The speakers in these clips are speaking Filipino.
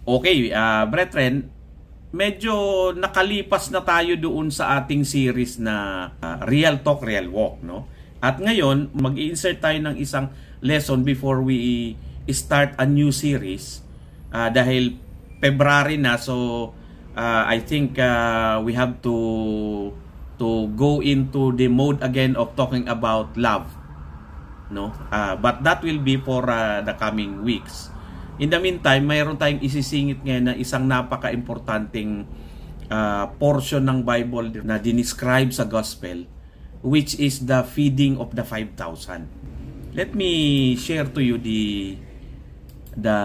Okay, brethren, medyo nakalipas na tayo doon sa ating series na Real Talk, Real Walk, no? At ngayon, mag-i-insert tayo ng isang lesson before we start a new series. Dahil February na, so I think we have to go into the mode again of talking about love, no? But that will be for the coming weeks. In the meantime, mayroon tayong isisingit ngayon na isang napaka-importanting portion ng Bible na dinescribe sa Gospel, which is the feeding of the 5,000. Let me share to you the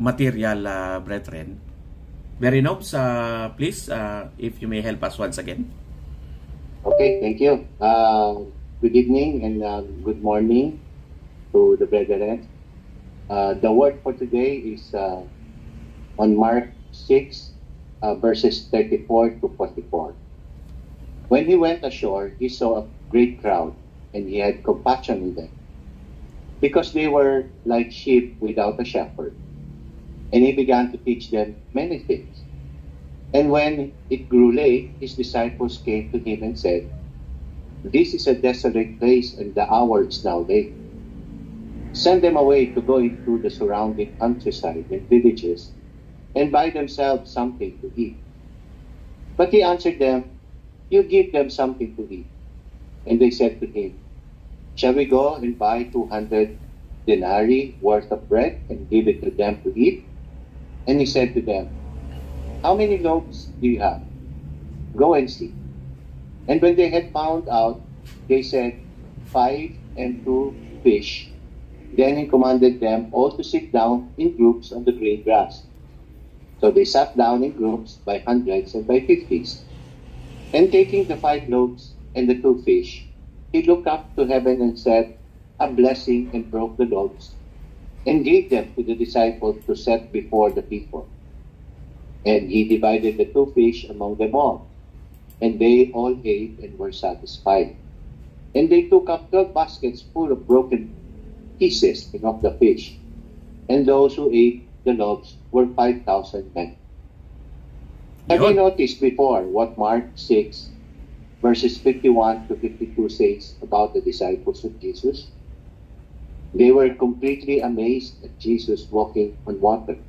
material, brethren. Berinobs, please, if you may help us once again. Okay, thank you. Good evening and good morning to the brethren. The word for today is on Mark 6, verses 34 to 44. When he went ashore, he saw a great crowd, and he had compassion on them, because they were like sheep without a shepherd. And he began to teach them many things. And when it grew late, his disciples came to him and said, "This is a desolate place, and the hour is now late. Send them away to go into the surrounding countryside and villages and buy themselves something to eat." But he answered them, "You give them something to eat." And they said to him, "Shall we go and buy 200 denarii worth of bread and give it to them to eat?" And he said to them, "How many loaves do you have? Go and see." And when they had found out, they said, 5 and 2 fish. Then he commanded them all to sit down in groups on the green grass. So they sat down in groups by hundreds and by 50s. And taking the 5 loaves and the 2 fish, he looked up to heaven and said a blessing and broke the loaves and gave them to the disciples to set before the people. And he divided the 2 fish among them all. And they all ate and were satisfied. And they took up 12 baskets full of broken pieces of the fish, and those who ate the loaves were 5,000 men. Have you noticed before what Mark 6, verses 51 to 52 says about the disciples of Jesus? They were completely amazed at Jesus walking on water.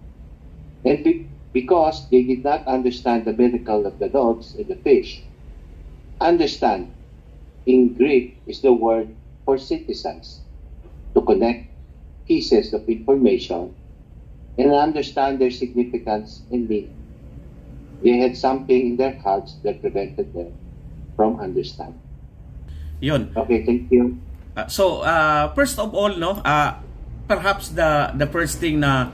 And because they did not understand the miracle of the loaves and the fish. Understand, in Greek, is the word for synthesize, to connect pieces of information and understand their significance and meaning. They had something in their hearts that prevented them from understanding. Yun. Okay, thank you. So, first of all, no, perhaps the first thing na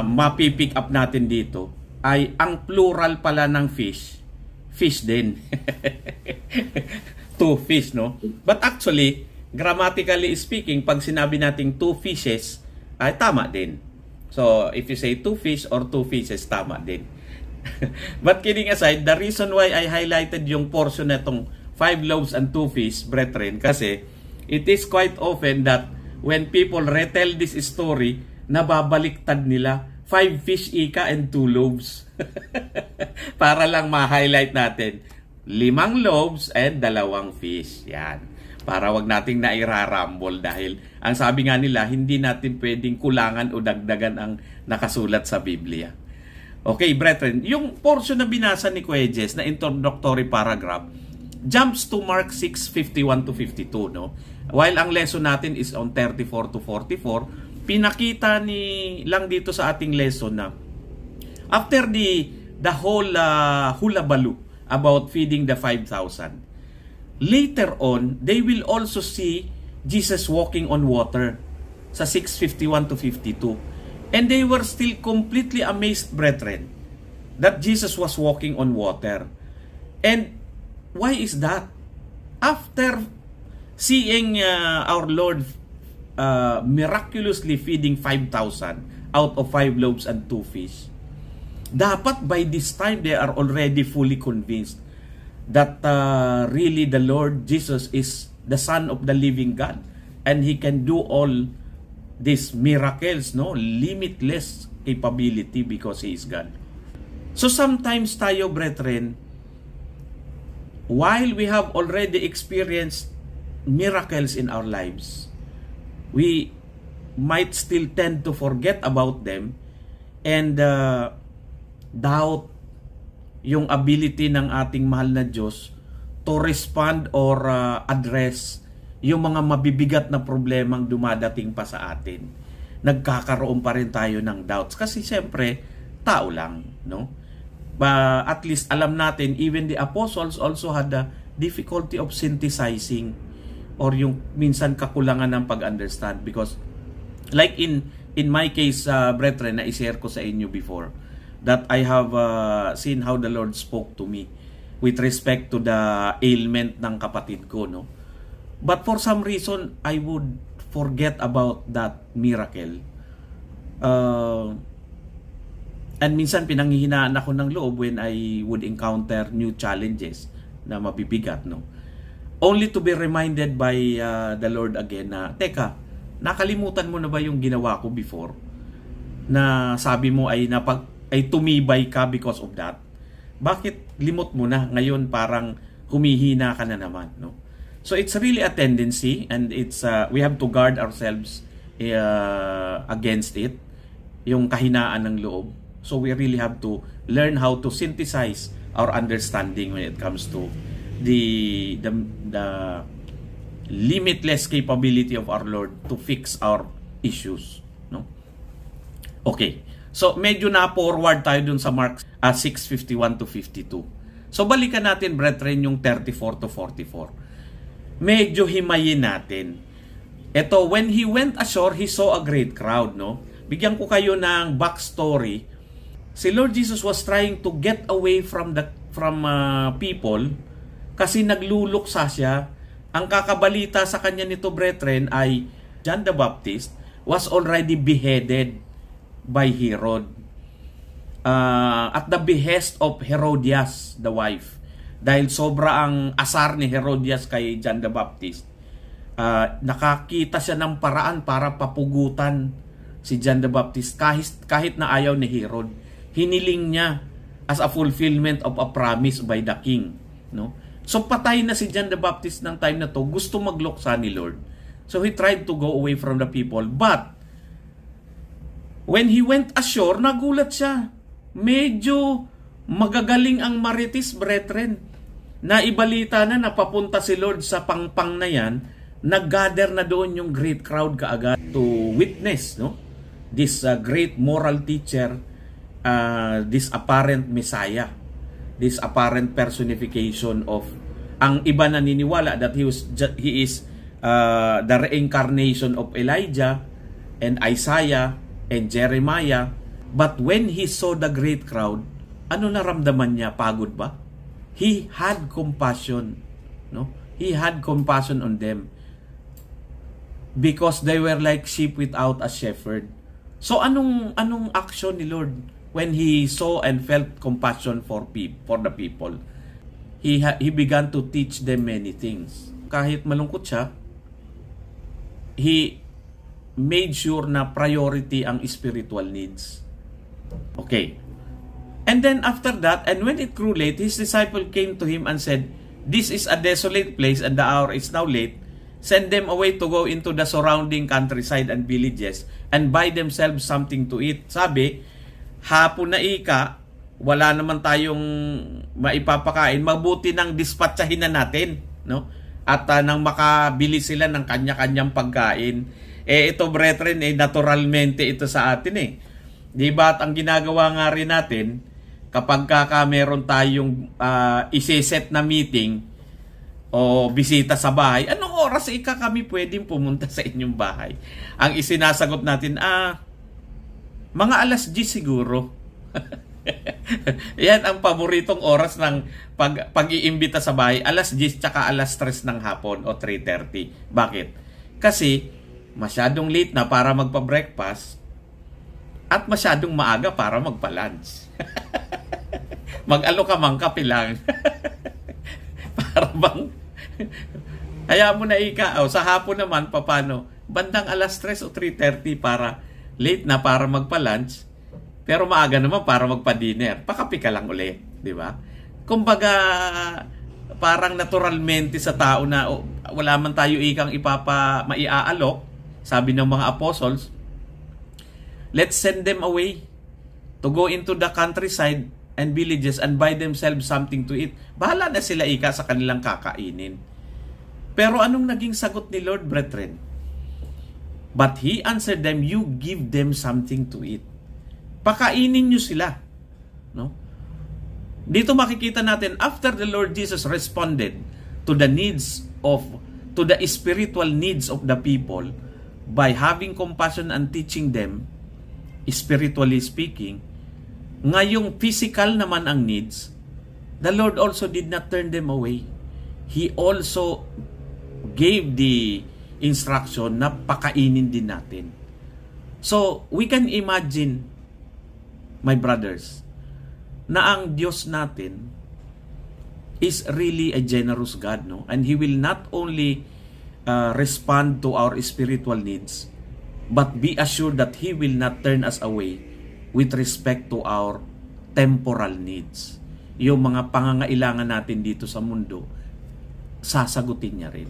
mapipick up natin dito ay ang plural pala ng fish din. 2 fish, no? But actually, grammatically speaking, pag sinabi nating 2 fishes, ay tama din. So, if you say 2 fish or 2 fishes, tama din. But kidding aside, the reason why I highlighted yung portion na itong 5 loaves and 2 fish, brethren, kasi it is quite often that when people retell this story, nababaliktad nila 5 fish ika and 2 loaves. Para lang ma-highlight natin, 5 loaves and 2 fish. Yan. Para wag nating nairarambol dahil ang sabi nga nila, hindi natin pwedeng kulangan o dagdagan ang nakasulat sa Biblia. Okay, brethren, yung portion na binasa ni Quejes na introductory paragraph jumps to Mark 6:51 to 52, no? While ang lesson natin is on 34 to 44, pinakita ni lang dito sa ating lesson na after the whole hulabaloo about feeding the 5,000, later on, they will also see Jesus walking on water sa 6:51 to 52. And they were still completely amazed, brethren, that Jesus was walking on water. And why is that? After seeing our Lord miraculously feeding 5,000 out of 5 loaves and 2 fish, dapat by this time they are already fully convinced that really the Lord Jesus is the Son of the living God and He can do all these miracles, no, limitless capability because He is God. So sometimes tayo, brethren, while we have already experienced miracles in our lives, we might still tend to forget about them and doubt yung ability ng ating mahal na Diyos to respond or address yung mga mabibigat na problemang dumadating pa sa atin. Nagkakaroon pa rin tayo ng doubts kasi siyempre tao lang, no? At least alam natin, even the apostles also had the difficulty of synthesizing or yung minsan kakulangan ng pag-understand, because like in my case, brethren, na i-share ko sa inyo before, that I have seen how the Lord spoke to me with respect to the ailment ng kapatid ko, no? But for some reason, I would forget about that miracle. And minsan pinanghihinaan ako ng loob when I would encounter new challenges na mabibigat, no? Only to be reminded by the Lord again na, teka, nakalimutan mo na ba yung ginawa ko before? Na sabi mo ay tumibay ka because of that. Bakit limot mo na? Ngayon parang humihina ka na naman, no? So it's really a tendency, and it's we have to guard ourselves against it, yung kahinaan ng loob. So we really have to learn how to synthesize our understanding when it comes to the limitless capability of our Lord to fix our issues, no? Okay. So medyo na forward tayo dun sa Mark 6:51 to 52. So balikan natin, brethren, yung 34 to 44. Medyo himayin natin. Ito, when He went ashore, He saw a great crowd, no? Bigyan ko kayo ng backstory. Si Lord Jesus was trying to get away from people kasi nagluluksa siya. Ang kakabalita sa kanya nito, brethren, ay John the Baptist was already beheaded by Herod at the behest of Herodias, the wife. Dahil sobra ang asar ni Herodias kay John the Baptist, nakakita siya ng paraan para papugutan si John the Baptist kahit na ayaw ni Herod. Hiniling niya as a fulfillment of a promise by the king, no? So patay na si John the Baptist ng time na to, gusto magluksa ni Lord. So he tried to go away from the people, but when he went ashore, nagulat siya. Medyo magagaling ang marites, brethren. Naibalita na napapunta si Lord sa pangpang na yan, nag-gather na doon yung great crowd kaagad to witness, no? This great moral teacher, this apparent Messiah, this apparent personification of, ang iba naniniwala that he is the reincarnation of Elijah and Isaiah and Jeremiah. But when he saw the great crowd, ano naramdaman niya? Pagod ba? He had compassion, no? He had compassion on them because they were like sheep without a shepherd. So anong action ni Lord when He saw and felt compassion for the people? He began to teach them many things. Kahit malungkot siya, He made sure na priority ang spiritual needs. Okay. And then after that, and when it grew late, His disciple came to Him and said, "This is a desolate place, and the hour is now late. Send them away to go into the surrounding countryside and villages and buy themselves something to eat." Sabi, hapon na ika, wala naman tayong maipapakain, mabuti nang dispatchahin na natin, no? At nang makabili sila ng kanya-kanyang pagkain. Ito, brethren, naturalmente ito sa atin, eh. Diba? At ang ginagawa nga rin natin, kapag meron tayong isi-set na meeting o bisita sa bahay, anong oras kami pwedeng pumunta sa inyong bahay? Ang isinasagot natin, mga alas 10 siguro. Yan ang paboritong oras ng pag-iimbita sa bahay, alas 10 tsaka alas 3 ng hapon o 3:30. Bakit? Kasi masyadong late na para magpa-breakfast at masyadong maaga para magpa-lunch. Mag-alo ka mang kape lang. Para bang hayaan mo na sa hapon naman, papano? Bandang alas 3 o 3:30 para late na para magpa-lunch. Pero maaga naman para magpa-dinner. Pakapi ka lang uli, di ba? Kumbaga, parang naturalmente sa tao na wala man tayo ikang maiaalok, sabi ng mga apostles, let's send them away to go into the countryside and villages and buy themselves something to eat. Bahala na sila ika sa kanilang kakainin. Pero anong naging sagot ni Lord, brethren? But He answered them, you give them something to eat. Pakainin nyo sila. No? Dito makikita natin, after the Lord Jesus responded to the spiritual needs of the people by having compassion and teaching them, spiritually speaking, ngayong physical naman ang needs, the Lord also did not turn them away. He also gave the instruction na pakainin din natin. So, we can imagine, my brothers, na ang Diyos natin is really a generous God, no? And He will not only respond to our spiritual needs, but be assured that He will not turn us away with respect to our temporal needs. Yung mga pangangailangan natin dito sa mundo, sasagutin niya rin.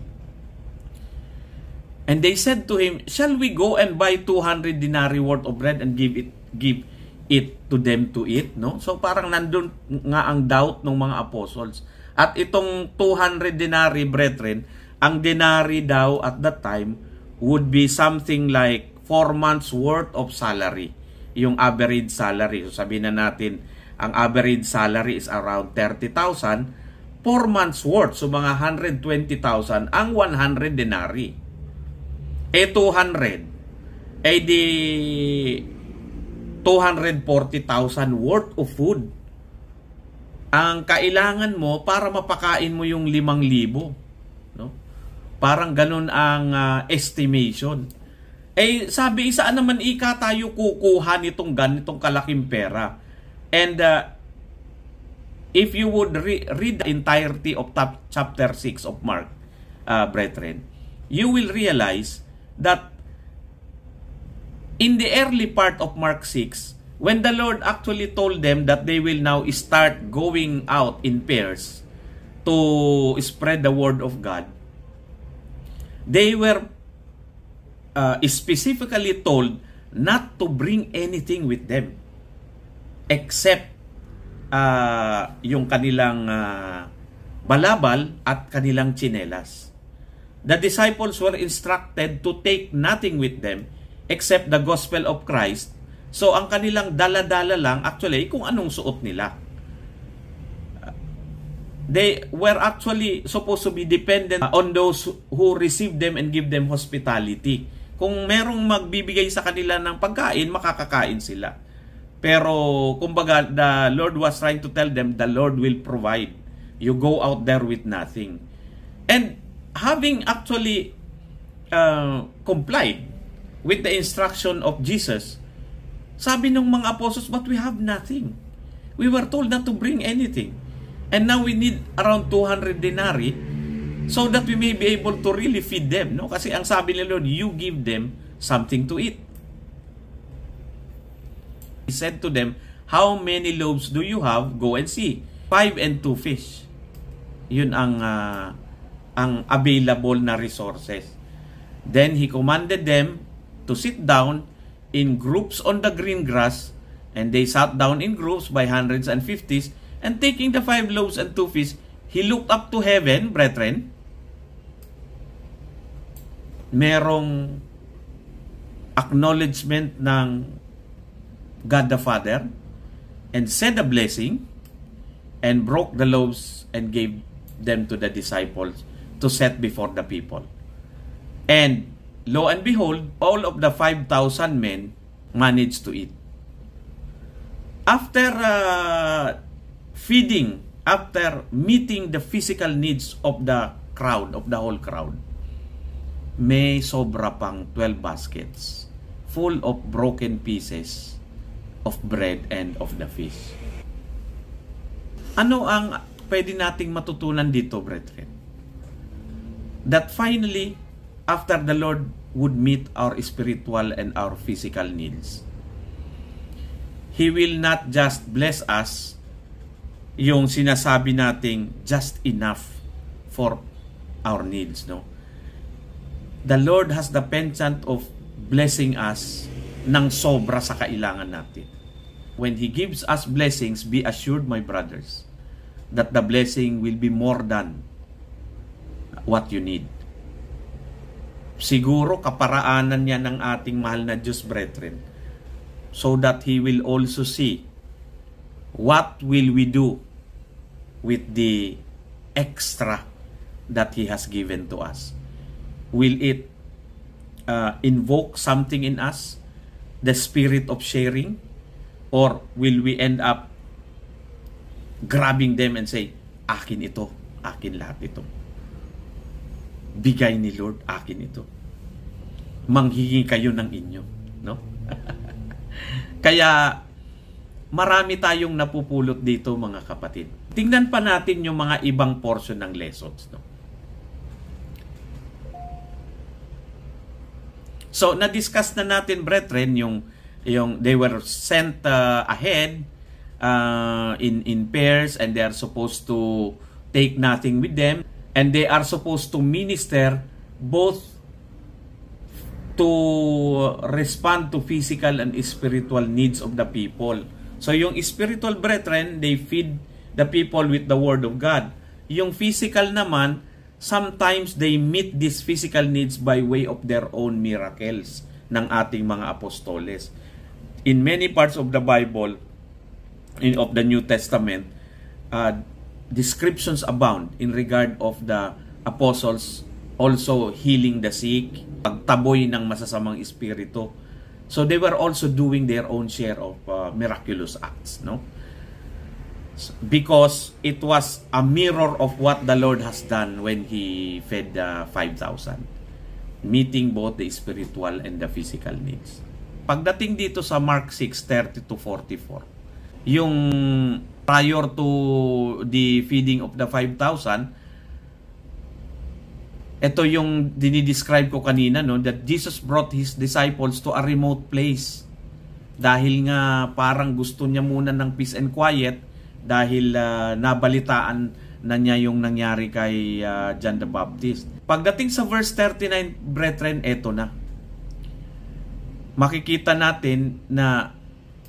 And they said to Him, shall we go and buy 200 denarii worth of bread and give it to them to eat? No? So parang nandun nga ang doubt ng mga apostles. At itong 200 denarii, brethren, ang denarii daw at that time would be something like 4 months worth of salary. Yung average salary. So sabihin na natin, ang average salary is around 30,000. 4 months worth, so mga 120,000 ang 100 denarii. 200, di 240,000 worth of food ang kailangan mo para mapakain mo yung 5,000, no? Parang ganun ang estimation. Sabi, saan naman ika tayo kukuha nitong ganitong kalaking pera? And if you would read the entirety of chapter 6 of Mark, brethren, you will realize that in the early part of Mark 6, when the Lord actually told them that they will now start going out in pairs to spread the word of God, they were specifically told not to bring anything with them except yung kanilang balabal at kanilang tsinelas. The disciples were instructed to take nothing with them except the gospel of Christ. So, ang kanilang dala-dala lang, actually, kung anong suot nila. They were actually supposed to be dependent on those who receive them and give them hospitality. Kung merong magbibigay sa kanila ng pagkain, makakakain sila. Pero, kumbaga, the Lord was trying to tell them, the Lord will provide. You go out there with nothing. And, having actually complied with the instruction of Jesus, sabi ng mga apostles, but we have nothing. We were told not to bring anything. And now we need around 200 denarii so that we may be able to really feed them. No? Kasi ang sabi ni Lord, you give them something to eat. He said to them, how many loaves do you have? Go and see. 5 and 2 fish. Yun ang available na resources. Then He commanded them to sit down in groups on the green grass, and they sat down in groups by hundreds and fifties, and taking the 5 loaves and 2 fish, He looked up to heaven, brethren. Merong acknowledgement ng God the Father, and said a blessing, and broke the loaves and gave them to the disciples to set before the people. And lo and behold, all of the 5,000 men managed to eat. After feeding, after meeting the physical needs of the crowd, of the whole crowd, may sobra pang 12 baskets full of broken pieces of bread and of the fish. Ano ang pwede nating matutunan dito, brethren? That finally, after the Lord would meet our spiritual and our physical needs, He will not just bless us yung sinasabi nating just enough for our needs, no? The Lord has the penchant of blessing us ng sobra sa kailangan natin. When He gives us blessings, be assured, my brothers, that the blessing will be more than what you need. Siguro kaparaanan niya ng ating mahal na Diyos, brethren, so that He will also see what will we do with the extra that He has given to us. Will it invoke something in us, the spirit of sharing, or will we end up grabbing them and say, akin ito, akin lahat ito. Bigay ni Lord, akin ito. Manghingi kayo ng inyo, no? Kaya marami tayong napupulot dito, mga kapatid. Tingnan pa natin yung mga ibang portion ng lessons, no? So, na-discuss na natin, brethren, yung they were sent ahead in pairs, and they are supposed to take nothing with them, and they are supposed to minister both to respond to physical and spiritual needs of the people. So, yung spiritual, brethren, they feed the people with the Word of God. Yung physical naman, sometimes they meet these physical needs by way of their own miracles ng ating mga apostoles. In many parts of the Bible, of the New Testament, descriptions abound in regard of the apostles also healing the sick, pagtaboy ng masasamang espiritu. So they were also doing their own share of miraculous acts, no? Because it was a mirror of what the Lord has done when He fed the 5,000, meeting both the spiritual and the physical needs. Pagdating dito sa Mark 6:30-44, yung prior to the feeding of the 5,000, ito yung dinidescribe ko kanina, no, that Jesus brought His disciples to a remote place. Dahil nga parang gusto niya muna ng peace and quiet, dahil nabalitaan na niya yung nangyari kay John the Baptist. Pagdating sa verse 39, brethren, eto na. Makikita natin na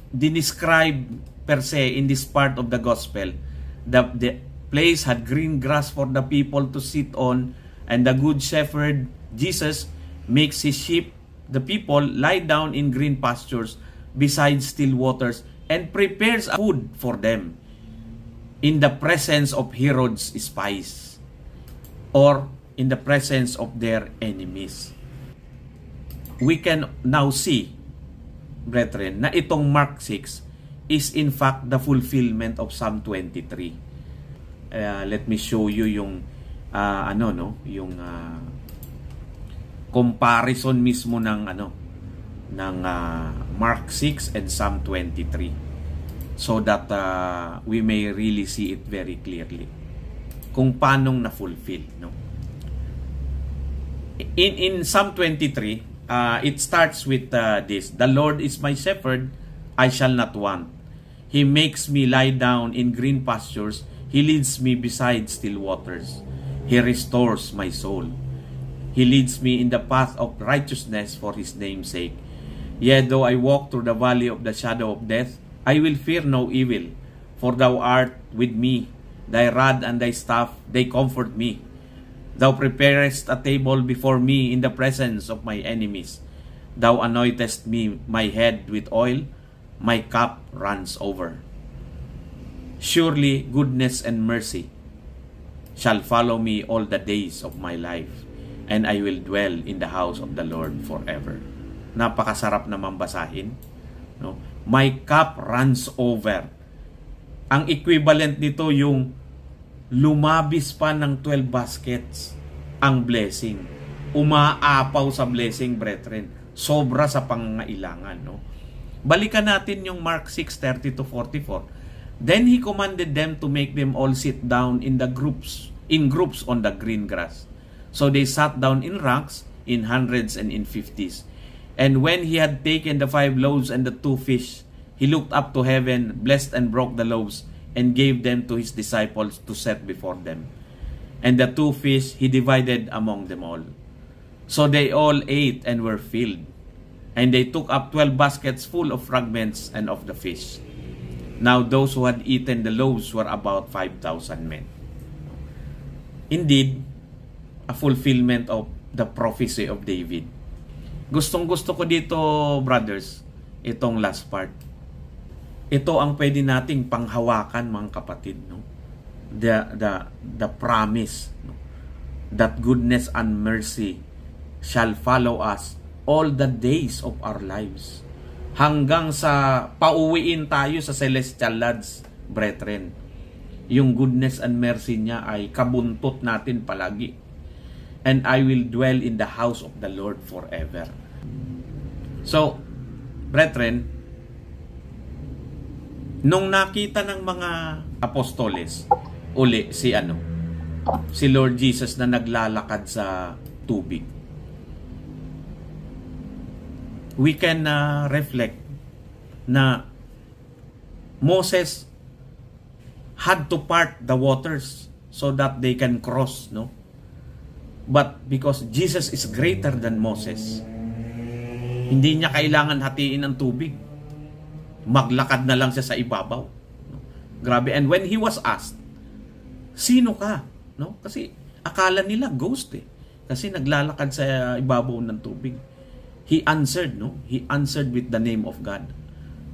dinescribe per se in this part of the gospel. The place had green grass for the people to sit on, and the good shepherd, Jesus, makes His sheep, the people, lie down in green pastures beside still waters, and prepares food for them in the presence of Herod's spies, or in the presence of their enemies. We can now see, brethren, na itong Mark 6 is in fact the fulfillment of Psalm 23. Let me show you yung yung comparison mismo ng Mark 6 and Psalm 23. So that we may really see it very clearly kung paanong na-fulfill, no? In Psalm 23, it starts with this: the Lord is my shepherd, I shall not want. He makes me lie down in green pastures. He leads me beside still waters. He restores my soul. He leads me in the path of righteousness for His name's sake. Yet though I walk through the valley of the shadow of death, I will fear no evil, for Thou art with me. Thy rod and Thy staff, they comfort me. Thou preparest a table before me in the presence of my enemies. Thou anointest me my head with oil, my cup runs over. Surely goodness and mercy shall follow me all the days of my life, and I will dwell in the house of the Lord forever. Napakasarap naman basahin, no? My cup runs over. Ang equivalent nito yung lumabis pa ng 12 baskets ang blessing. Umaapaw sa blessing, brethren. Sobra sa pangangailangan, no? Balikan natin yung Mark 6:30-44. Then He commanded them to make them all sit down in groups on the green grass. So they sat down in ranks, in hundreds and in 50s. And when He had taken the 5 loaves and the 2 fish, He looked up to heaven, blessed and broke the loaves, and gave them to his disciples to set before them. And the 2 fish he divided among them all. So they all ate and were filled. And they took up 12 baskets full of fragments and of the fish. Now those who had eaten the loaves were about 5,000 men. Indeed, a fulfillment of the prophecy of David. Gustong-gusto ko dito, brothers, itong last part. Ito ang pwede nating panghawakan, mga kapatid, no? The promise, no? That goodness and mercy shall follow us all the days of our lives. Hanggang sa pauwiin tayo sa celestial lands, brethren. Yung goodness and mercy niya ay kabuntot natin palagi. And I will dwell in the house of the Lord forever. So, brethren, nung nakita ng mga apostoles, uli si Lord Jesus na naglalakad sa tubig, we can reflect na Moses had to part the waters so that they can cross, no? But because Jesus is greater than Moses, hindi niya kailangan hatiin ang tubig. Maglakad na lang siya sa ibabaw. Grabe. And when he was asked, sino ka? No? Kasi akala nila ghost eh. Kasi naglalakad sa ibabaw ng tubig. He answered, no? He answered with the name of God.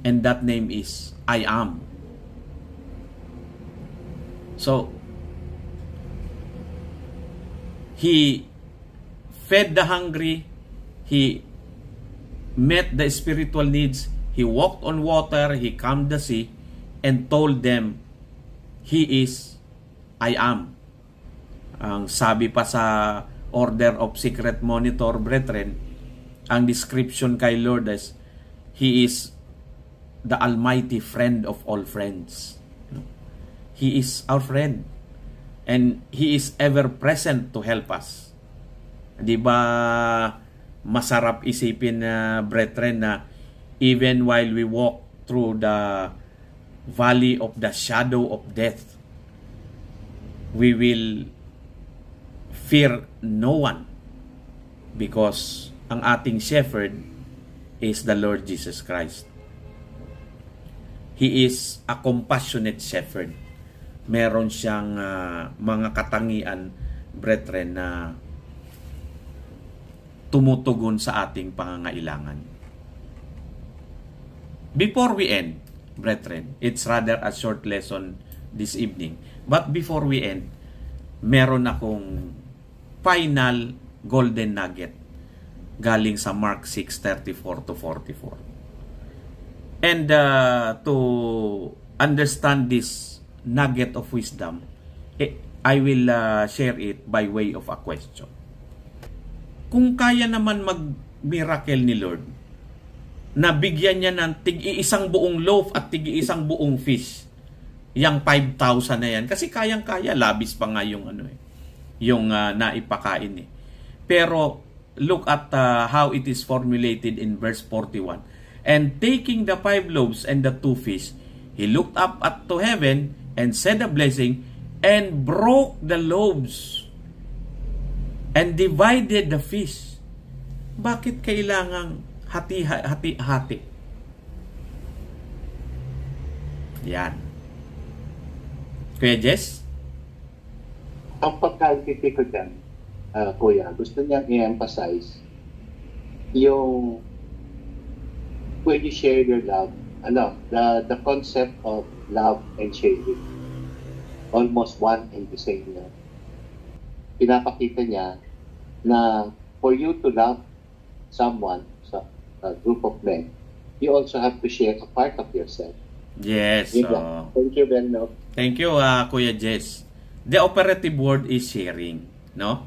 And that name is, I am. So, he fed the hungry. He met the spiritual needs. He walked on water. He calmed the sea and told them, He is, I am. Ang sabi pa sa Order of Secret Monitor, brethren, ang description kay Lord is, He is the Almighty Friend of all friends. He is our friend. And He is ever present to help us. Di ba masarap isipin na, brethren, na even while we walk through the valley of the shadow of death, we will fear no one because ang ating shepherd is the Lord Jesus Christ. He is a compassionate shepherd. Meron siyang mga katangian, brethren, na tumutugon sa ating pangangailangan. Before we end, brethren, it's rather a short lesson this evening. But before we end, meron akong final golden nugget galing sa Mark 6:34-44. And to understand this nugget of wisdom, I will share it by way of a question. Kung kaya naman mag-miracle ni Lord, na bigyan niya ng tig-iisang buong loaf at tig-iisang buong fish, yung 5,000 na yan, kasi kayang-kaya, labis pa nga yung naipakain eh. Pero look at how it is formulated in verse 41. And taking the 5 loaves and the 2 fish, he looked up to heaven and said a blessing and broke the loaves and divided the fish. Bakit kailangang hati-hati? Yan. Kuya Jess? Ang pagkalkiti ko dyan, Kuya, gusto niyang i-emphasize yung when you share your love, the concept of love and sharing. Almost one and the same love. Pinapakita niya na for you to love someone, a group of men, you also have to share a part of yourself. Yes. Thank you very much. Thank you, Kuya Jess. The operative word is sharing, no?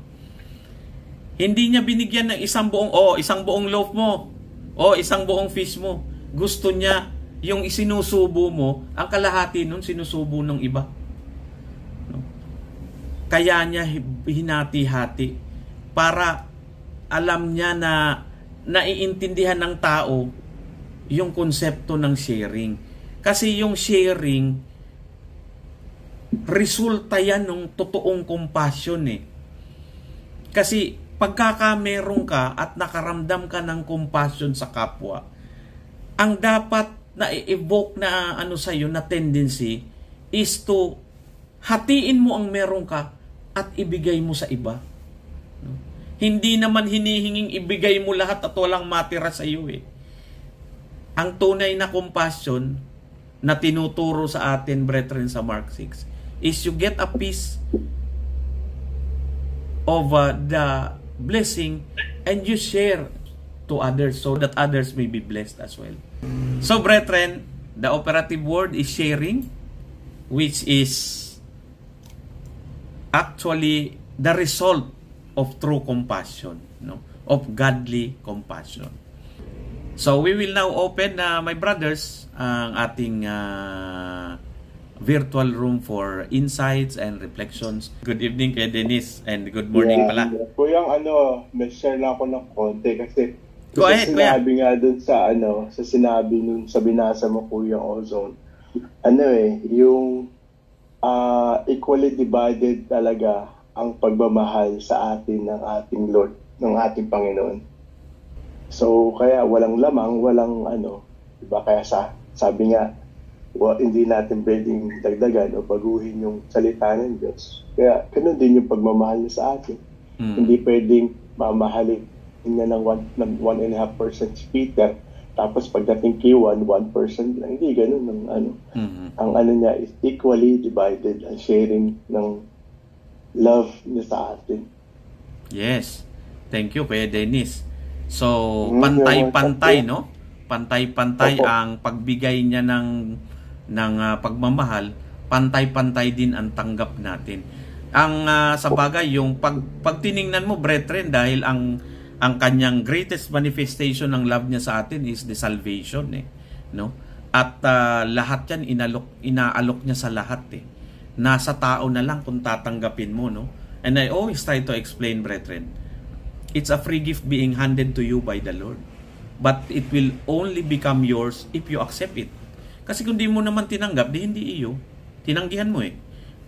Hindi niya binigyan ng isang buong loaf mo, isang buong fish mo. Gusto niya yung isinusubo mo, ang kalahati nun sinusubo ng iba. No? Kaya niya hinati-hati para alam niya na naiintindihan ng tao yung konsepto ng sharing. Kasi yung sharing, resulta yan ng totoong compassion eh. Kasi pagkaka meron ka at nakaramdam ka ng compassion sa kapwa, ang dapat na i-evoke na ano sa iyo na tendency is to hatiin mo ang meron ka at ibigay mo sa iba. No? Hindi naman hinihinging ibigay mo lahat at walang matira sa iyo eh. Ang tunay na compassion na tinuturo sa atin, brethren, sa Mark 6 is you get a piece of the blessing and you share to others so that others may be blessed as well. So, brethren, the operative word is sharing, which is actually the result of true compassion, no? Of godly compassion. So, we will now open, my brothers, ang ating virtual room for insights and reflections. Good evening kay Dennis and good morning pala. Kuyang may share lang ako ng konti kasi Go ahead, sinabi nga dun sa sa sinabi nun sa binasa mo, Kuya Ozone. Yung equally divided talaga ang pagmamahal sa atin ng ating Lord, ng ating Panginoon. So kaya walang lamang, walang diba? Kaya sabi nga, hindi natin pwedeng dagdagan o baguhin yung salita ng Diyos. Kaya ganun din yung pagmamahal niya sa atin. Hindi pwedeng mamahalin niya ng 1.5% Peter, tapos pagdating kay 1% lang. Hindi ganun ang niya is equally divided ang sharing ng love niya sa atin. Yes. Thank you, Kuya Dennis. So, pantay-pantay, no? Pantay-pantay ang pagbigay niya ng pagmamahal, pantay-pantay din ang tanggap natin. Ang sa bagay, yung pag tiningnan mo, brethren, dahil ang kanyang greatest manifestation ng love niya sa atin is the salvation, no? At lahat yan inaalok niya sa lahat eh. Nasa tao na lang kung tatanggapin mo, no? And I always try to explain, brethren, it's a free gift being handed to you by the Lord. But it will only become yours if you accept it. Kasi kung di mo naman tinanggap, di hindi iyo. Tinanggihan mo eh.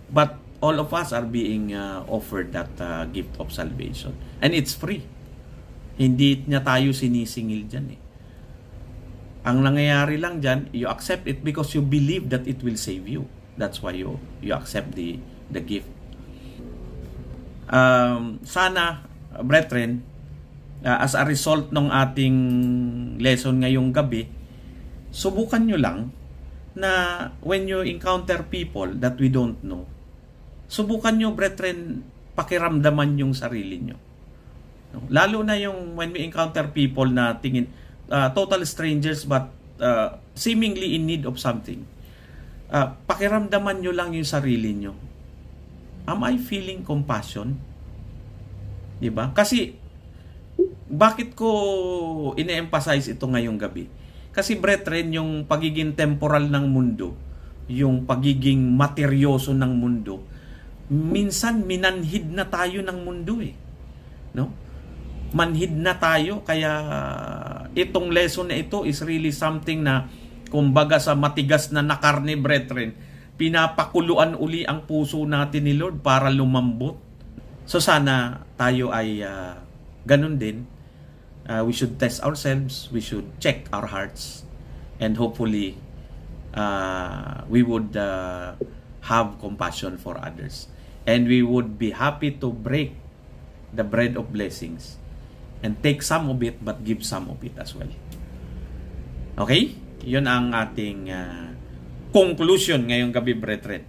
But all of us are being offered that gift of salvation. And it's free. Hindi niya tayo sinisingil dyan eh. Ang nangyayari lang dyan, you accept it because you believe that it will save you. That's why you accept the gift. Sana, brethren, as a result ng ating lesson ngayong gabi, subukan nyo lang na when you encounter people that we don't know, subukan nyo, brethren, pakiramdaman yung sarili nyo. Lalo na yung when we encounter people na tingin total strangers but seemingly in need of something, pakiramdaman nyo lang yung sarili nyo. Am I feeling compassion? Diba? Kasi bakit ko ine-emphasize ito ngayong gabi? Kasi brethren, yung pagiging temporal ng mundo, yung pagiging materyoso ng mundo, minsan minanhid na tayo ng mundo eh. No? Manhid na tayo, kaya itong lesson na ito is really something na kumbaga sa matigas na nakarne, brethren, pinapakuluan uli ang puso natin ni Lord para lumambot. So sana tayo ay ganun din. We should test ourselves, we should check our hearts, and hopefully we would have compassion for others. And we would be happy to break the bread of blessings and take some of it but give some of it as well. Okay? Yun ang ating conclusion ngayong gabi, brethren.